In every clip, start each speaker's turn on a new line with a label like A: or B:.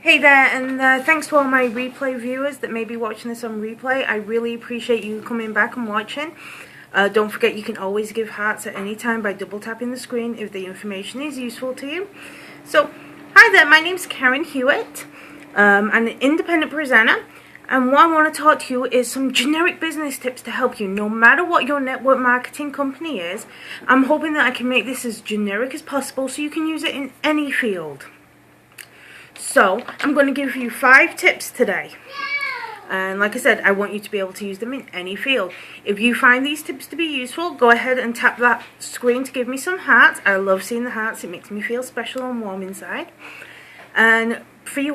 A: Hey there, and thanks to all my replay viewers that may be watching this on replay. I really appreciate you coming back and watching. Don't forget you can always give hearts at any time by double tapping the screen if the information is useful to you. So, hi there, my name's Karen Hewitt. I'm an independent presenter, and what I want to talk to you is some generic business tips to help you no matter what your network marketing company is. I'm hoping that I can make this as generic as possible so you can use it in any field. So, I'm going to give you 5 tips today. And like I said, I want you to be able to use them in any field. If you find these tips to be useful, go ahead and tap that screen to give me some hearts. I love seeing the hearts. It makes me feel special and warm inside. And for you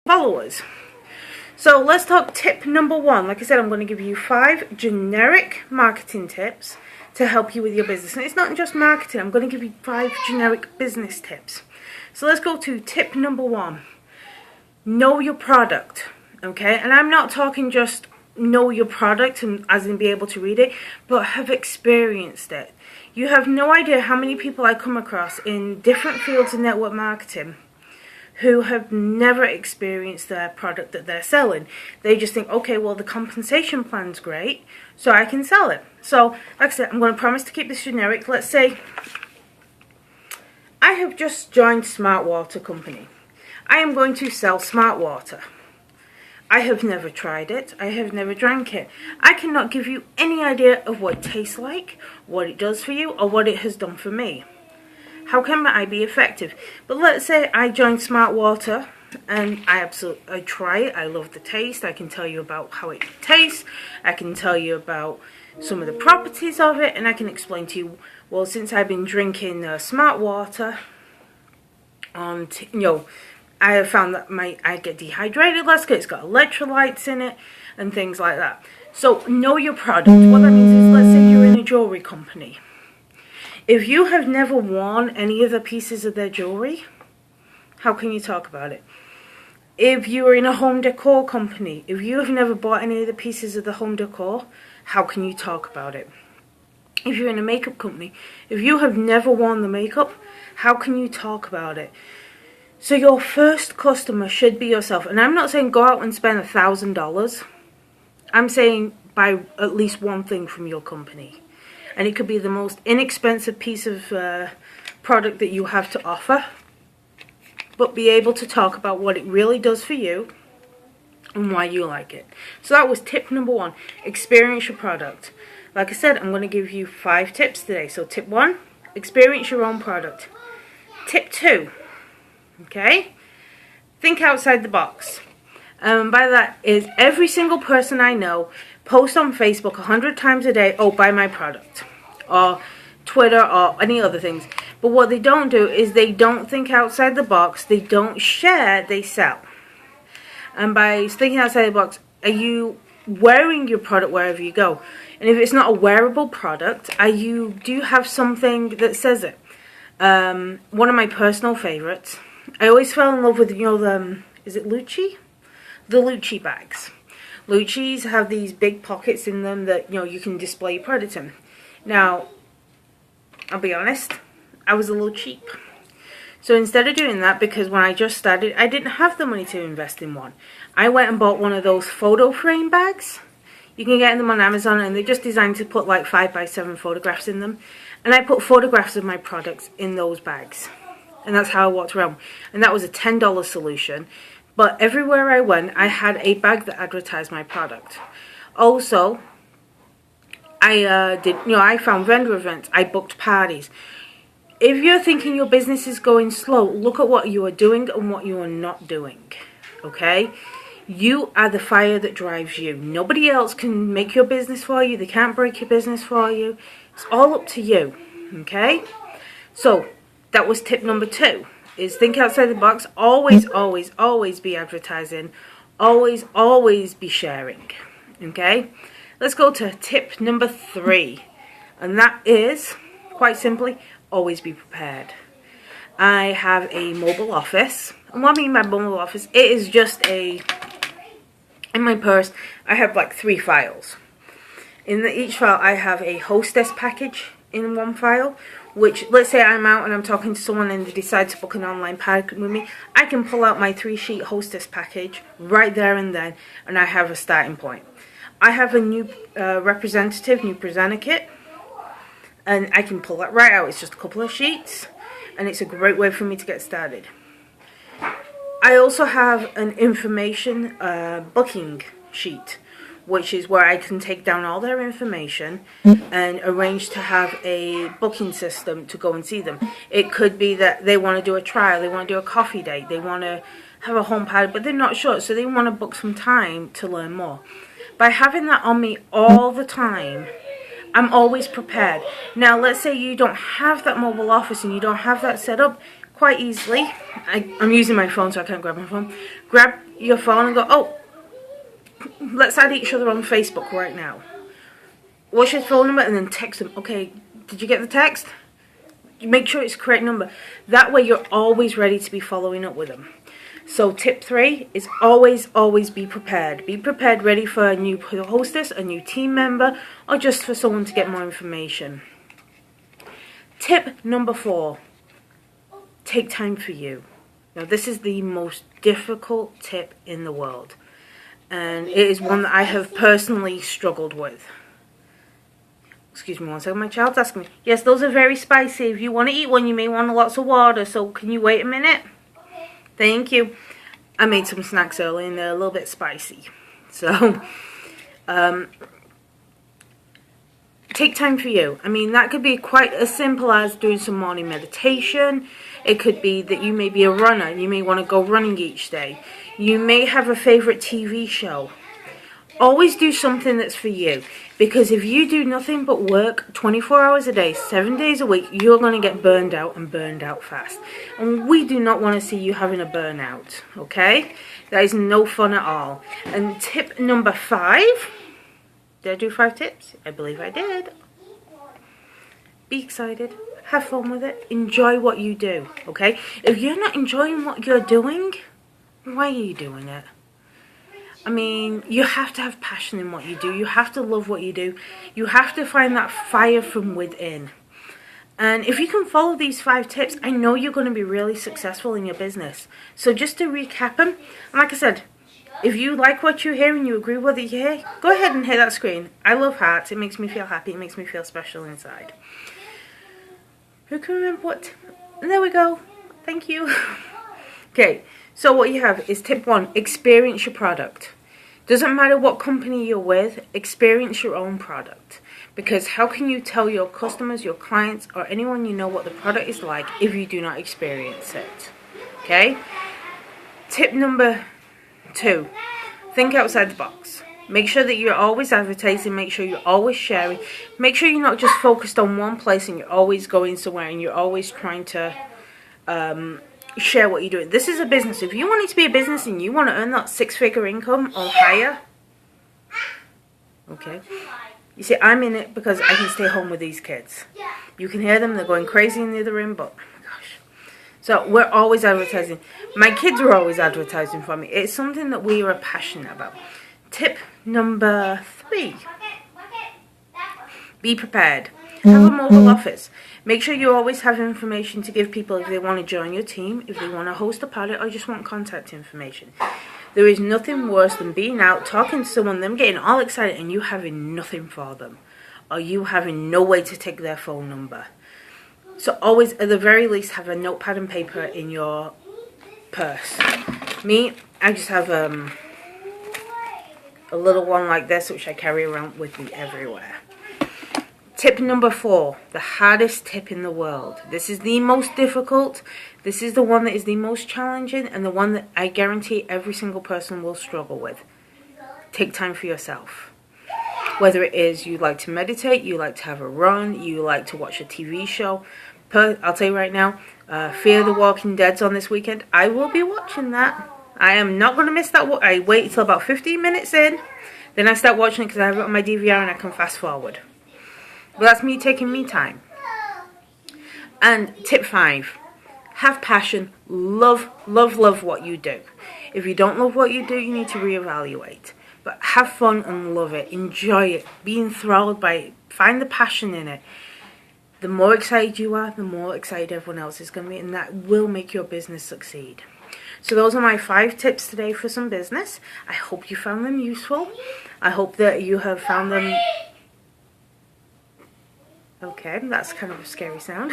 A: followers. So let's talk tip number 1. Like I said, I'm going to give you 5 generic marketing tips to help you with your business. And it's not just marketing. I'm going to give you 5 generic business tips. So let's go to tip number 1. Know your product. Okay? And I'm not talking just know your product and as in be able to read it, but have experienced it. You have no idea how many people I come across in different fields of network marketing who have never experienced their product that they're selling. They just think, okay, well, the compensation plan's great, so I can sell it. So, like I said, I'm going to promise to keep this generic. Let's say I have just joined Smart Water Company. I am going to sell Smart Water. I have never tried it. I have never drank it. I cannot give you any idea of what it tastes like, what it does for you, or what it has done for me. How can I be effective? But let's say I joined Smart Water and I try it. I love the taste. I can tell you about how it tastes. I can tell you about some of the properties of it, and I can explain to you, well, since I've been drinking Smart Water, I have found that I get dehydrated less because it's got electrolytes in it and things like that. So know your product. What that means is, let's say you're in a jewelry company. If you have never worn any of the pieces of their jewelry, how can you talk about it? If you are in a home decor company, if you have never bought any of the pieces of the home decor, how can you talk about it? If you're in a makeup company, if you have never worn the makeup, how can you talk about it? So your first customer should be yourself. And I'm not saying go out and spend $1,000. I'm saying buy at least one thing from your company. And it could be the most inexpensive piece of product that you have to offer. But be able to talk about what it really does for you and why you like it. So that was tip number 1. Experience your product. Like I said, I'm going to give you 5 tips today. So tip 1, experience your own product. Tip 2, okay, think outside the box. By that is every single person I know posts on Facebook 100 times a day, oh, buy my product, or Twitter, or any other things. But what they don't do is they don't think outside the box, they don't share, they sell. And by thinking outside the box, are you wearing your product wherever you go? And if it's not a wearable product, do you have something that says it? One of my personal favorites, I always fell in love with, is it Lucci? The Lucci bags. Lucci's have these big pockets in them that, you can display your product in. Now, I'll be honest, I was a little cheap. So instead of doing that, because when I just started, I didn't have the money to invest in one, I went and bought one of those photo frame bags. You can get them on Amazon, and they're just designed to put like 5x7 photographs in them. And I put photographs of my products in those bags. And that's how I walked around. And that was a $10 solution. But everywhere I went, I had a bag that advertised my product. Also, I found vendor events. I booked parties. If you're thinking your business is going slow, look at what you are doing and what you are not doing. Okay? You are the fire that drives you. Nobody else can make your business for you. They can't break your business for you. It's all up to you. Okay? So, that was tip number 2. Is think outside the box. Always, always, always be advertising. Always, always be sharing. Okay? Let's go to tip number 3. And that is, quite simply, always be prepared. I have a mobile office. And what I mean by mobile office, it is just a In my purse, I have like 3 files. In each file, I have a hostess package in one file, which, let's say I'm out and I'm talking to someone and they decide to book an online package with me, I can pull out my 3-sheet hostess package right there and then, and I have a starting point. I have a new new presenter kit, and I can pull that right out. It's just a couple of sheets, and it's a great way for me to get started. I also have an information booking sheet, which is where I can take down all their information and arrange to have a booking system to go and see them. It could be that they want to do a trial, they want to do a coffee date, they want to have a home party, but they're not sure, so they want to book some time to learn more. By having that on me all the time, I'm always prepared. Now, let's say you don't have that mobile office and you don't have that set up. Quite easily, I'm using my phone so I can't grab my phone. Grab your phone and go, oh, let's add each other on Facebook right now. What's your phone number? And then text them. Okay, did you get the text? Make sure it's the correct number. That way you're always ready to be following up with them. So tip 3 is always be prepared. Be prepared, ready for a new hostess, a new team member, or just for someone to get more information. Tip number 4. Take time for you. Now, this is the most difficult tip in the world, and it is one that I have personally struggled with. Excuse me one second, my child's asking me. Yes, those are very spicy. If you want to eat one, you may want lots of water, so can you wait a minute? Thank you. I made some snacks earlier and they're a little bit spicy. So, take time for you. I mean, that could be quite as simple as doing some morning meditation. It could be that you may be a runner and you may want to go running each day. You may have a favorite TV show. Always do something that's for you, because if you do nothing but work 24 hours a day, 7 days a week, you're going to get burned out, and burned out fast. And we do not want to see you having a burnout, okay? That is no fun at all. And tip number 5, did I do 5 tips? I believe I did. Be excited. Have fun with it. Enjoy what you do, okay? If you're not enjoying what you're doing, why are you doing it? I mean, you have to have passion in what you do. You have to love what you do. You have to find that fire from within. And if you can follow these 5 tips, I know you're going to be really successful in your business. So just to recap them, and like I said, if you like what you hear and you agree with what you hear, go ahead and hit that screen. I love hearts. It makes me feel happy. It makes me feel special inside. Who can remember what? There we go. Thank you. Okay, so what you have is tip 1, experience your product. Doesn't matter what company you're with, experience your own product. Because how can you tell your customers, your clients, or anyone you know what the product is like if you do not experience it? Okay? Tip number 2, think outside the box. Make sure that you're always advertising, make sure you're always sharing, make sure you're not just focused on one place and you're always going somewhere and you're always trying to share what you're doing. This is a business. If you want it to be a business and you want to earn that 6-figure income or higher, okay. You see, I'm in it because I can stay home with these kids. You can hear them, they're going crazy in the other room, but oh my gosh. So we're always advertising. My kids are always advertising for me. It's something that we are passionate about. Tip number 3. Be prepared. Have a mobile office. Make sure you always have information to give people if they want to join your team, if they want to host a party, or just want contact information. There is nothing worse than being out, talking to someone, them getting all excited, and you having nothing for them. Or you having no way to take their phone number. So always, at the very least, have a notepad and paper in your purse. Me, I just have a little one like this, which I carry around with me everywhere. Tip number 4, the hardest tip in the world. This is the most difficult. This is the one that is the most challenging and the one that I guarantee every single person will struggle with. Take time for yourself. Whether it is you like to meditate, you like to have a run, you like to watch a TV show. I'll tell you right now, Fear the Walking Dead's on this weekend. I will be watching that. I am not going to miss that. I wait until about 15 minutes in. Then I start watching it because I have it on my DVR and I can fast forward. But that's me taking me time. And tip 5, have passion. Love what you do. If you don't love what you do, you need to reevaluate. But have fun and love it. Enjoy it. Be enthralled by it. Find the passion in it. The more excited you are, the more excited everyone else is going to be, and that will make your business succeed. So those are my 5 tips today for some business. I hope you found them useful. I hope that you have found them... Okay, that's kind of a scary sound.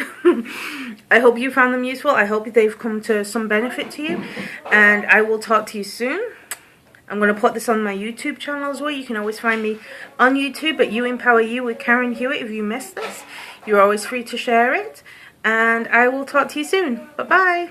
A: I hope you found them useful. I hope they've come to some benefit to you. And I will talk to you soon. I'm going to put this on my YouTube channel as well. You can always find me on YouTube at You Empower You with Karen Hewitt if you missed this. You're always free to share it. And I will talk to you soon. Bye-bye.